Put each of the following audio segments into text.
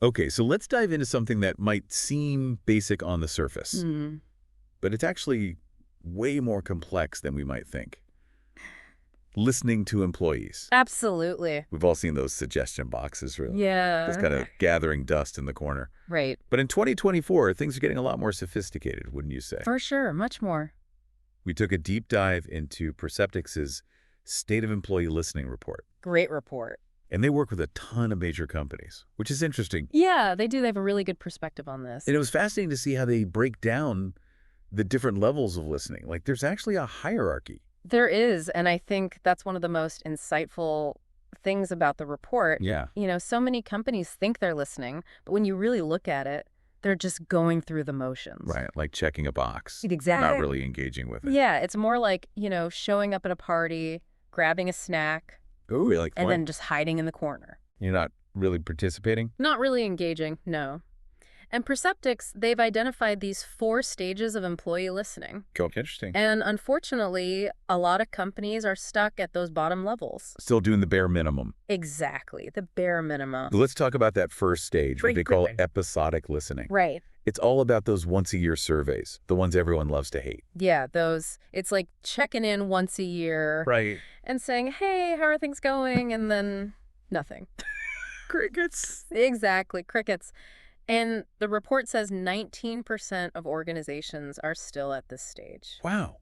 Okay, so let's dive into something that might seem basic on the surface, Mm, but it's actually way more complex than we might think. Listening to employees. absolutely. We've all seen those suggestion boxes, really. Just Yeah. kind of gathering dust in the corner. Right. But in 2024, things are getting a lot more sophisticated, wouldn't you say? For sure. Much more. We took a deep dive into Perceptyx's State of Employee Listening report, Great report. and they work with a ton of major companies, which is interesting. Yeah, they do. They have a really good perspective on this. And it was fascinating to see how they break down the different levels of listening. Like, there's actually a hierarchy. There is, and I think that's one of the most insightful things about the report. Yeah. So many companies think they're listening, but when you really look at it, they're just going through the motions. Right, like checking a box. Exactly. Not really engaging with it. Yeah, it's more like, showing up at a party, grabbing a snack, Ooh, like and what? then just hiding in the corner. You're not really participating? Not really engaging, no. And Perceptyx, they've identified these 4 stages of employee listening. Go. Interesting. And unfortunately, a lot of companies are stuck at those bottom levels. Still doing the bare minimum. Exactly, the bare minimum. Let's talk about that first stage, what they call Right. episodic listening. Right. It's all about those once-a-year surveys, the ones everyone loves to hate. Yeah, it's like checking in once a year Right. and saying, hey, how are things going? And then nothing. Crickets. Exactly, crickets. And the report says 19% of organizations are still at this stage. Wow.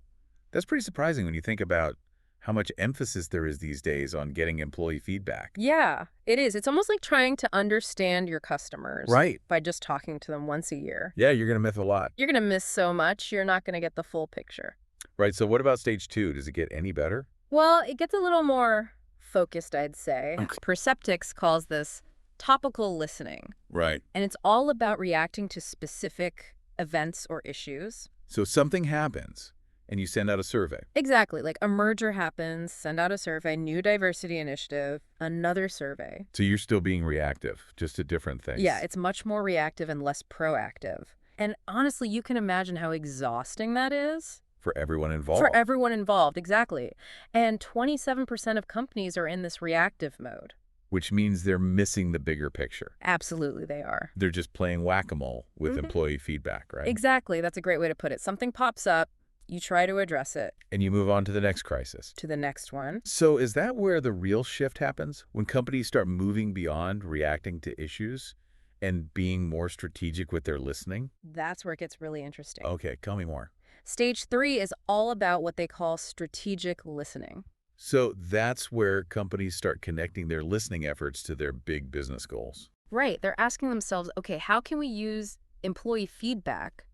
That's pretty surprising when you think about how much emphasis there is these days on getting employee feedback. Yeah, it is. It's almost like trying to understand your customers. Right. By just talking to them once a year. Yeah, you're going to miss a lot. You're going to miss so much, you're not going to get the full picture. Right, so what about stage 2? Does it get any better? Well, it gets a little more focused, I'd say. Okay. Perceptyx calls this topical listening. Right. And it's all about reacting to specific events or issues. So something happens, and you send out a survey. Exactly. Like a merger happens, send out a survey, new diversity initiative, another survey. So you're still being reactive, just to different things. Yeah, it's much more reactive and less proactive. And honestly, you can imagine how exhausting that is. For everyone involved. For everyone involved, exactly. And 27% of companies are in this reactive mode. Which means they're missing the bigger picture. Absolutely, they are. They're just playing whack-a-mole with employee feedback, right? Exactly. That's a great way to put it. Something pops up, you try to address it. And you move on to the next crisis. To the next one. So is that where the real shift happens? When companies start moving beyond reacting to issues and being more strategic with their listening? That's where it gets really interesting. Okay, tell me more. Stage 3 is all about what they call strategic listening. So that's where companies start connecting their listening efforts to their big business goals. Right. They're asking themselves, okay, how can we use employee feedback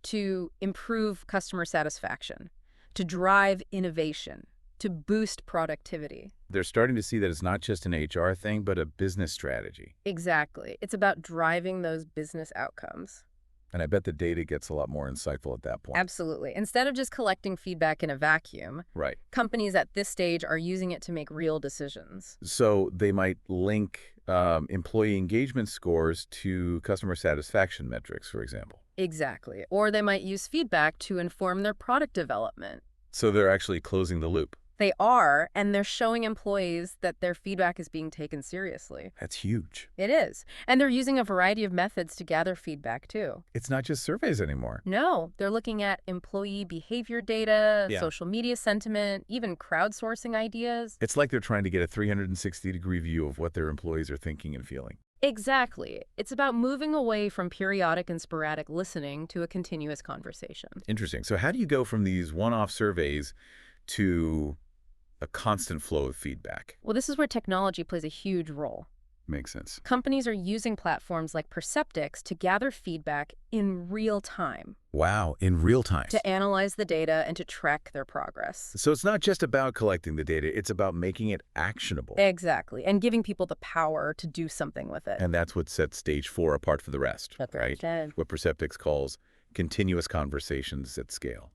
to improve customer satisfaction, to drive innovation, to boost productivity? They're starting to see that it's not just an HR thing, but a business strategy. Exactly. It's about driving those business outcomes. And I bet the data gets a lot more insightful at that point. Absolutely. Instead of just collecting feedback in a vacuum, Right. companies at this stage are using it to make real decisions. So they might link employee engagement scores to customer satisfaction metrics, for example. Exactly. Or they might use feedback to inform their product development. So they're actually closing the loop. They are, and they're showing employees that their feedback is being taken seriously. That's huge. It is. And they're using a variety of methods to gather feedback, too. It's not just surveys anymore. No, they're looking at employee behavior data, Yeah. social media sentiment, even crowdsourcing ideas. It's like they're trying to get a 360-degree view of what their employees are thinking and feeling. Exactly. It's about moving away from periodic and sporadic listening to a continuous conversation. Interesting. So how do you go from these one-off surveys to a constant flow of feedback? Well, this is where technology plays a huge role. Makes sense. Companies are using platforms like Perceptyx to gather feedback in real time, Wow, in real time. to analyze the data and to track their progress. So it's not just about collecting the data, it's about making it actionable. Exactly, and giving people the power to do something with it. And that's what sets stage 4 apart from the rest, That's right? right. What Perceptyx calls continuous conversations at scale.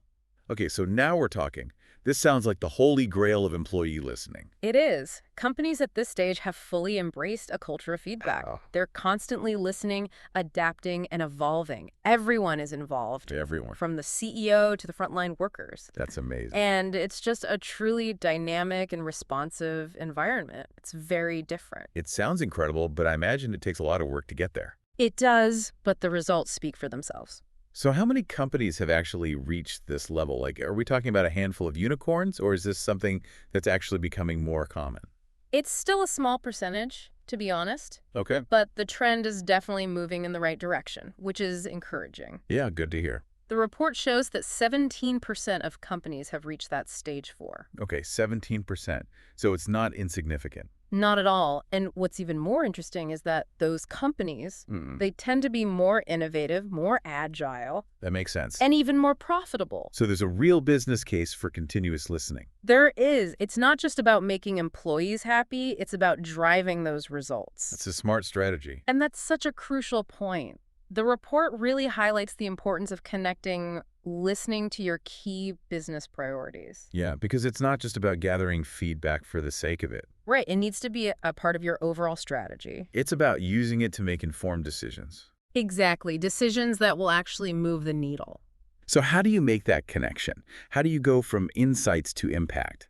Okay, so now we're talking. This sounds like the holy grail of employee listening. It is. Companies at this stage have fully embraced a culture of feedback. Oh. They're constantly listening, adapting, and evolving. Everyone is involved, Everyone. from the CEO to the frontline workers. That's amazing. And it's just a truly dynamic and responsive environment. It's very different. It sounds incredible, but I imagine it takes a lot of work to get there. It does, but the results speak for themselves. So how many companies have actually reached this level? Like, are we talking about a handful of unicorns, or is this something that's actually becoming more common? It's still a small percentage, to be honest, Okay. but the trend is definitely moving in the right direction, which is encouraging. Yeah, good to hear. The report shows that 17% of companies have reached that stage 4. Okay, 17%. So it's not insignificant. Not at all. And what's even more interesting is that those companies, they tend to be more innovative, more agile, That makes sense. and even more profitable. So there's a real business case for continuous listening. There is. It's not just about making employees happy, it's about driving those results. That's a smart strategy. And that's such a crucial point. The report really highlights the importance of connecting listening to your key business priorities. Yeah, because it's not just about gathering feedback for the sake of it. Right. It needs to be a part of your overall strategy. It's about using it to make informed decisions. Exactly. Decisions that will actually move the needle. So how do you make that connection? How do you go from insights to impact,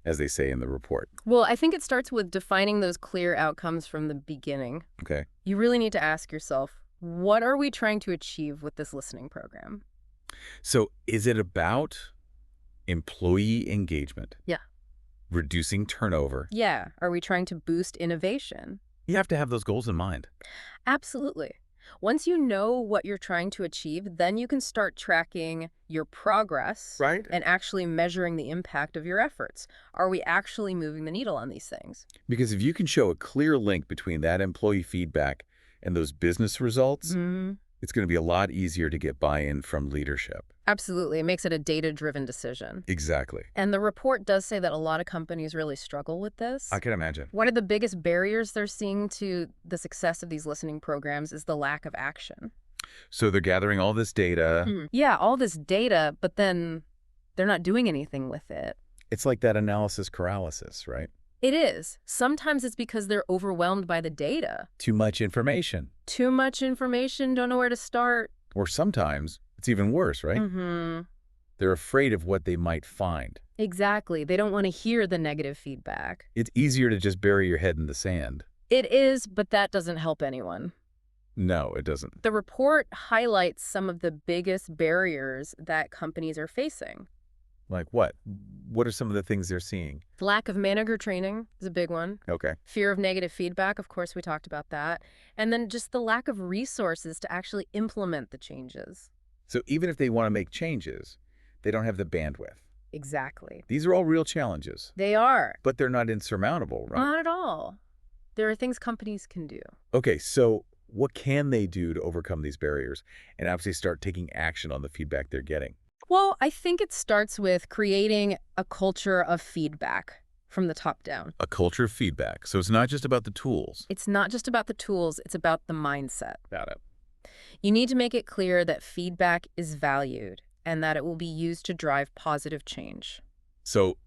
as they say in the report? Well, I think it starts with defining those clear outcomes from the beginning. Okay. You really need to ask yourself, what are we trying to achieve with this listening program? So is it about employee engagement? Yeah. Reducing turnover? Yeah. Are we trying to boost innovation? You have to have those goals in mind. Absolutely. Once you know what you're trying to achieve, then you can start tracking your progress Right. and actually measuring the impact of your efforts. Are we actually moving the needle on these things? Because if you can show a clear link between that employee feedback and those business results, it's going to be a lot easier to get buy-in from leadership. Absolutely. It makes it a data-driven decision. Exactly. And the report does say that a lot of companies really struggle with this. I can imagine. One of the biggest barriers they're seeing to the success of these listening programs is the lack of action. So they're gathering all this data. Yeah, all this data, but then they're not doing anything with it. It's like that analysis paralysis, right? It is. Sometimes it's because they're overwhelmed by the data. Too much information. Too much information, don't know where to start. Or sometimes it's even worse, right? They're afraid of what they might find. Exactly. They don't want to hear the negative feedback. It's easier to just bury your head in the sand. It is, but that doesn't help anyone. No, it doesn't. The report highlights some of the biggest barriers that companies are facing. Like what? What are some of the things they're seeing? The lack of manager training is a big one. Okay. Fear of negative feedback, of course, we talked about that. And then just the lack of resources to actually implement the changes. So even if they want to make changes, they don't have the bandwidth. Exactly. These are all real challenges, They are. but they're not insurmountable, right? Not at all. There are things companies can do. Okay, so what can they do to overcome these barriers and actually start taking action on the feedback they're getting? Well, I think it starts with creating a culture of feedback from the top down. A culture of feedback. So it's not just about the tools. It's not just about the tools, it's about the mindset. Got it. You need to make it clear that feedback is valued and that it will be used to drive positive change. So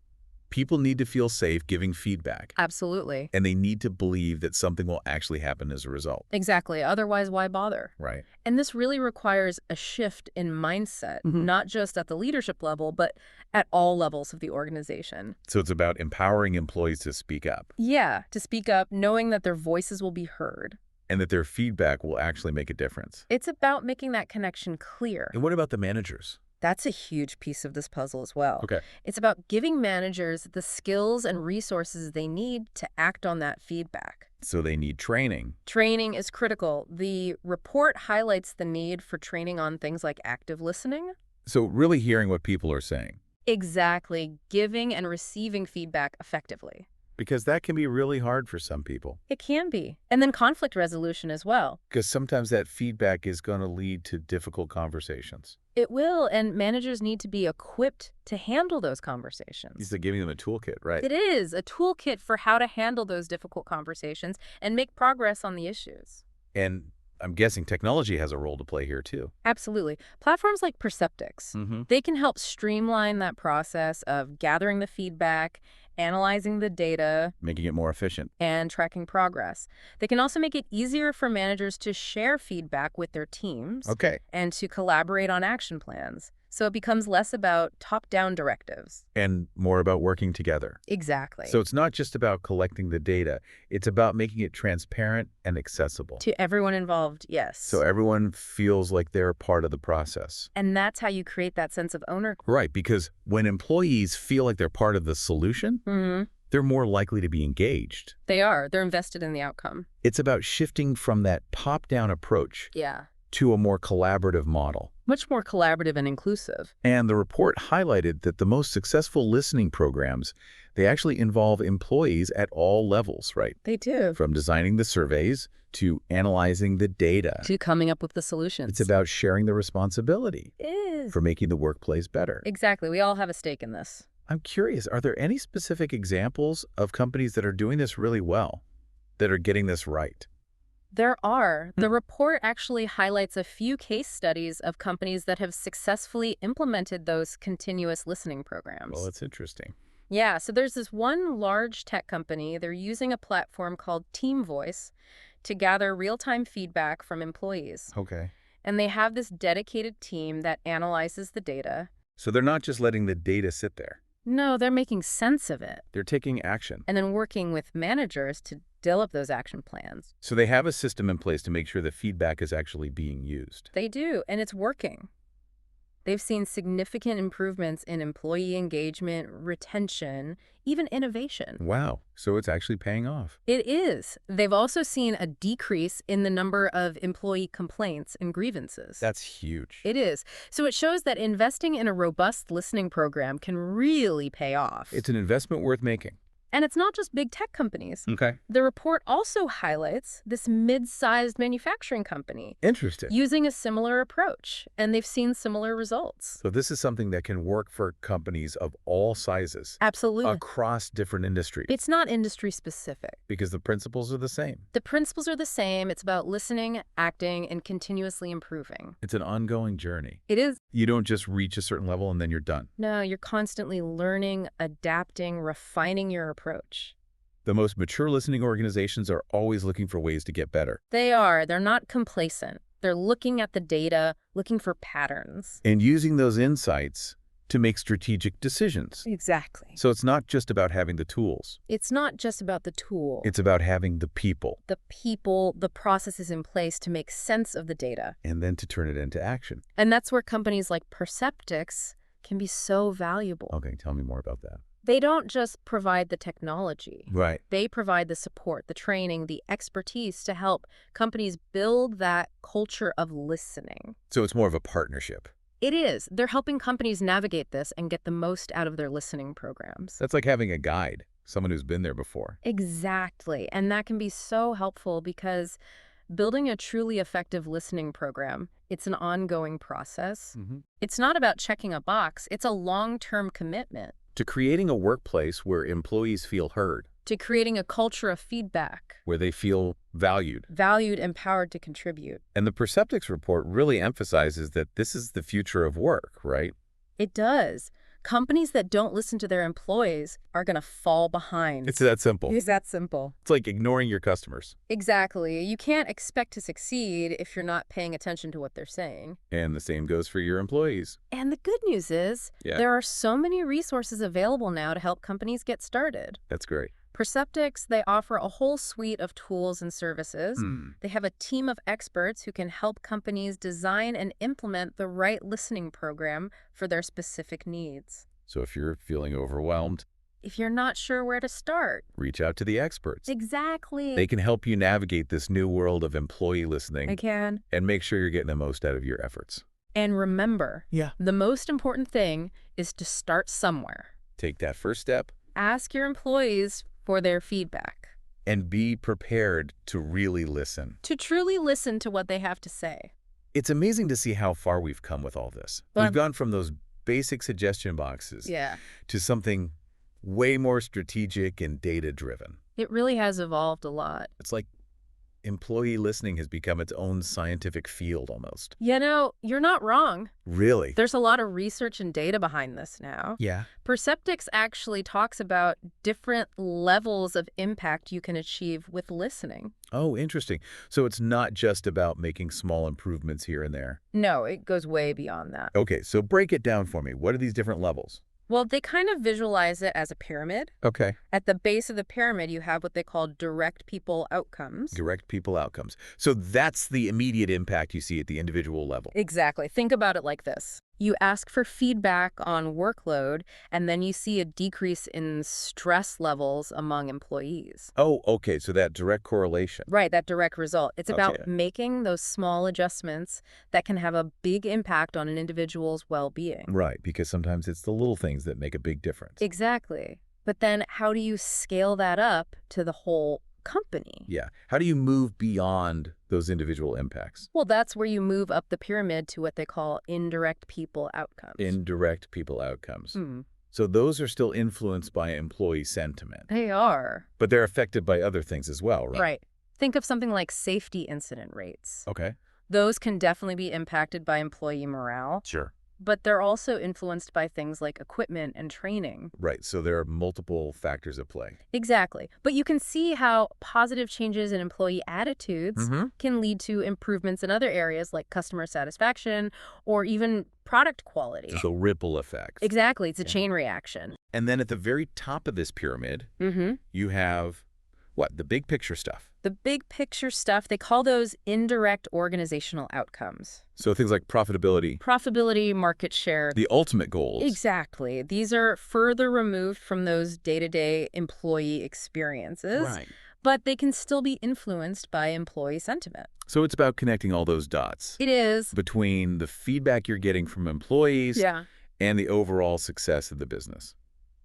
people need to feel safe giving feedback, Absolutely. and they need to believe that something will actually happen as a result. Exactly. Otherwise, why bother? Right. And this really requires a shift in mindset, not just at the leadership level, but at all levels of the organization. So it's about empowering employees to speak up Yeah, to speak up, knowing that their voices will be heard. and that their feedback will actually make a difference. It's about making that connection clear. And what about the managers? That's a huge piece of this puzzle as well. Okay. It's about giving managers the skills and resources they need to act on that feedback. So they need training. Training is critical. The report highlights the need for training on things like active listening. So really hearing what people are saying, Exactly. Giving and receiving feedback effectively. because that can be really hard for some people. It can be. And then conflict resolution as well. Because sometimes that feedback is going to lead to difficult conversations. It will, and managers need to be equipped to handle those conversations. It's like giving them a toolkit, right? It is a toolkit for how to handle those difficult conversations and make progress on the issues. And I'm guessing technology has a role to play here too. Absolutely. Platforms like Perceptyx, Mm-hmm. they can help streamline that process of gathering the feedback, analyzing the data, Making it more efficient. and tracking progress. They can also make it easier for managers to share feedback with their teams Okay. and to collaborate on action plans. So it becomes less about top-down directives. And more about working together. Exactly. So it's not just about collecting the data. It's about making it transparent and accessible. To everyone involved, yes. So everyone feels like they're part of the process. And that's how you create that sense of ownership. Right, because when employees feel like they're part of the solution, they're more likely to be engaged. They are. They're invested in the outcome. It's about shifting from that top-down approach Yeah. to a more collaborative model. Much more collaborative and inclusive. And the report highlighted that the most successful listening programs, they actually involve employees at all levels, right? They do. From designing the surveys to analyzing the data. To coming up with the solutions. It's about sharing the responsibility It is. for making the workplace better. Exactly. We all have a stake in this. I'm curious, are there any specific examples of companies that are doing this really well, that are getting this right? There are. The report actually highlights a few case studies of companies that have successfully implemented those continuous listening programs. Well, that's interesting. Yeah, so there's this one large tech company. They're using a platform called Team Voice to gather real-time feedback from employees. Okay. And they have this dedicated team that analyzes the data. So they're not just letting the data sit there. No, they're making sense of it. They're taking action. And then working with managers to develop those action plans. So they have a system in place to make sure the feedback is actually being used. They do, and it's working. They've seen significant improvements in employee engagement, retention, even innovation. Wow. So it's actually paying off. It is. They've also seen a decrease in the number of employee complaints and grievances. That's huge. It is. So it shows that investing in a robust listening program can really pay off. It's an investment worth making. And it's not just big tech companies. Okay. The report also highlights this mid-sized manufacturing company Interesting. using a similar approach, and they've seen similar results. So this is something that can work for companies of all sizes. Absolutely. Across different industries. It's not industry specific. Because the principles are the same. The principles are the same. It's about listening, acting, and continuously improving. It's an ongoing journey. It is. You don't just reach a certain level and then you're done. No, you're constantly learning, adapting, refining your approach. The most mature listening organizations are always looking for ways to get better. They are. They're not complacent. They're looking at the data, looking for patterns. And using those insights to make strategic decisions. Exactly. So it's not just about having the tools. It's not just about the tool. It's about having the people. The people, the processes in place to make sense of the data. And then to turn it into action. And that's where companies like Perceptyx can be so valuable. Okay, tell me more about that. They don't just provide the technology. Right. They provide the support, the training, the expertise to help companies build that culture of listening. So it's more of a partnership. It is. They're helping companies navigate this and get the most out of their listening programs. That's like having a guide, someone who's been there before. Exactly. And that can be so helpful because building a truly effective listening program, it's an ongoing process. It's not about checking a box. It's a long-term commitment. To creating a workplace where employees feel heard. To creating a culture of feedback. Where they feel valued. Valued, empowered to contribute. And the Perceptyx report really emphasizes that this is the future of work, right? It does. Companies that don't listen to their employees are going to fall behind. It's that simple. It's that simple. It's like ignoring your customers. Exactly. You can't expect to succeed if you're not paying attention to what they're saying. And the same goes for your employees. And the good news is there are so many resources available now to help companies get started. That's great. Perceptyx, they offer a whole suite of tools and services. They have a team of experts who can help companies design and implement the right listening program for their specific needs. So if you're feeling overwhelmed, if you're not sure where to start, reach out to the experts. Exactly. They can help you navigate this new world of employee listening. They can. And make sure you're getting the most out of your efforts. And remember, the most important thing is to start somewhere. Take that first step. Ask your employees for their feedback. And be prepared to really listen. To truly listen to what they have to say. It's amazing to see how far we've come with all this. We've gone from those basic suggestion boxes to something way more strategic and data-driven. It really has evolved a lot. It's like employee listening has become its own scientific field almost. You know, you're not wrong. Really? There's a lot of research and data behind this now. Yeah. Perceptyx actually talks about different levels of impact you can achieve with listening. Oh, interesting. So it's not just about making small improvements here and there. No, it goes way beyond that. Okay, so break it down for me. What are these different levels? Well, they kind of visualize it as a pyramid. Okay. At the base of the pyramid, you have what they call direct people outcomes. Direct people outcomes. So that's the immediate impact you see at the individual level. Exactly. Think about it like this. You ask for feedback on workload, and then you see a decrease in stress levels among employees. Oh, okay, so that direct correlation. Right, that direct result. It's about Okay. making those small adjustments that can have a big impact on an individual's well-being. Right, because sometimes it's the little things that make a big difference. Exactly. But then how do you scale that up to the whole company? Yeah. How do you move beyond those individual impacts? Well, that's where you move up the pyramid to what they call indirect people outcomes. Indirect people outcomes. Hmm. So those are still influenced by employee sentiment, They are. but they're affected by other things as well, right? Right. Think of something like safety incident rates. Okay. Those can definitely be impacted by employee morale, Sure. but they're also influenced by things like equipment and training. Right, so there are multiple factors at play. Exactly. But you can see how positive changes in employee attitudes Mm-hmm. can lead to improvements in other areas like customer satisfaction or even product quality. So ripple effects. Exactly. It's a Yeah. chain reaction. And then at the very top of this pyramid, Mm-hmm. you have, what, the big picture stuff. The big picture stuff, they call those indirect organizational outcomes. So things like profitability, Profitability, market share. the ultimate goals. Exactly. These are further removed from those day-to-day employee experiences, Right. but they can still be influenced by employee sentiment. So it's about connecting all those dots It is. between the feedback you're getting from employees Yeah. and the overall success of the business.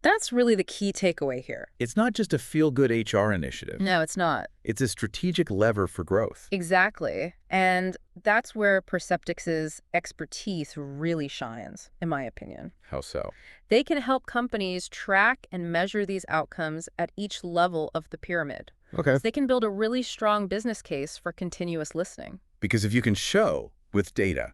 That's really the key takeaway here. It's not just a feel-good HR initiative. No, it's not. It's a strategic lever for growth. Exactly. And that's where Perceptyx's expertise really shines, in my opinion. How so? They can help companies track and measure these outcomes at each level of the pyramid. Okay. So they can build a really strong business case for continuous listening. Because if you can show with data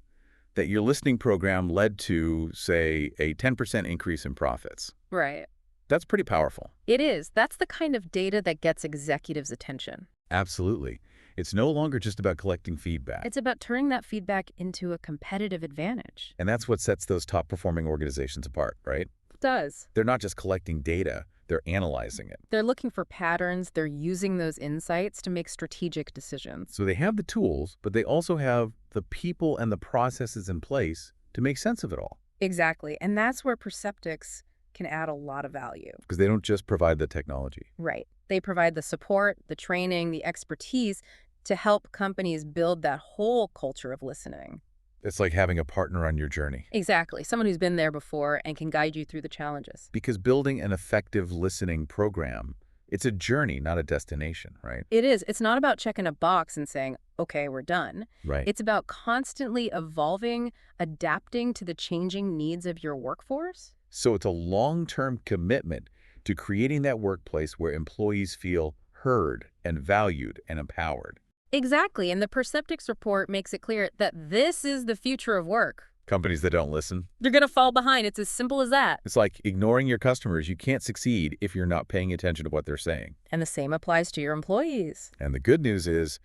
that your listening program led to, say, a 10% increase in profits, Right. that's pretty powerful. It is. That's the kind of data that gets executives' attention. Absolutely. It's no longer just about collecting feedback. It's about turning that feedback into a competitive advantage. And that's what sets those top-performing organizations apart, right? It does. They're not just collecting data, they're analyzing it. They're looking for patterns. They're using those insights to make strategic decisions. So they have the tools, but they also have the people and the processes in place to make sense of it all. Exactly. And that's where Perceptyx can add a lot of value. Because they don't just provide the technology. Right. They provide the support, the training, the expertise to help companies build that whole culture of listening. It's like having a partner on your journey. Exactly. Someone who's been there before and can guide you through the challenges. Because building an effective listening program, it's a journey, not a destination, right? It is. It's not about checking a box and saying, okay, we're done. Right. It's about constantly evolving, adapting to the changing needs of your workforce. So it's a long-term commitment to creating that workplace where employees feel heard and valued and empowered. Exactly. And the Perceptyx report makes it clear that this is the future of work. Companies that don't listen, They're going to fall behind. It's as simple as that. it's like ignoring your customers. You can't succeed if you're not paying attention to what they're saying. And the same applies to your employees. And the good news is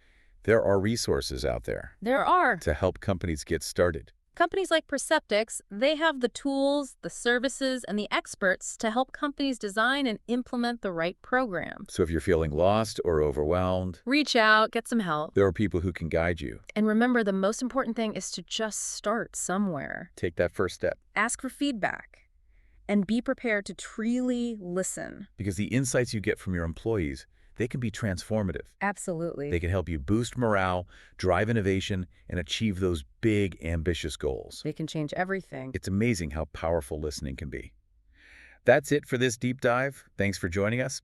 there are resources out there There are. to help companies get started. Companies like Perceptyx, they have the tools, the services, and the experts to help companies design and implement the right program. So if you're feeling lost or overwhelmed, Reach out, get some help. there are people who can guide you. And remember, the most important thing is to just start somewhere. Take that first step. Ask for feedback and be prepared to truly listen. Because the insights you get from your employees, they can be transformative. Absolutely. They can help you boost morale, drive innovation, and achieve those big, ambitious goals. They can change everything. It's amazing how powerful listening can be. That's it for this deep dive. Thanks for joining us.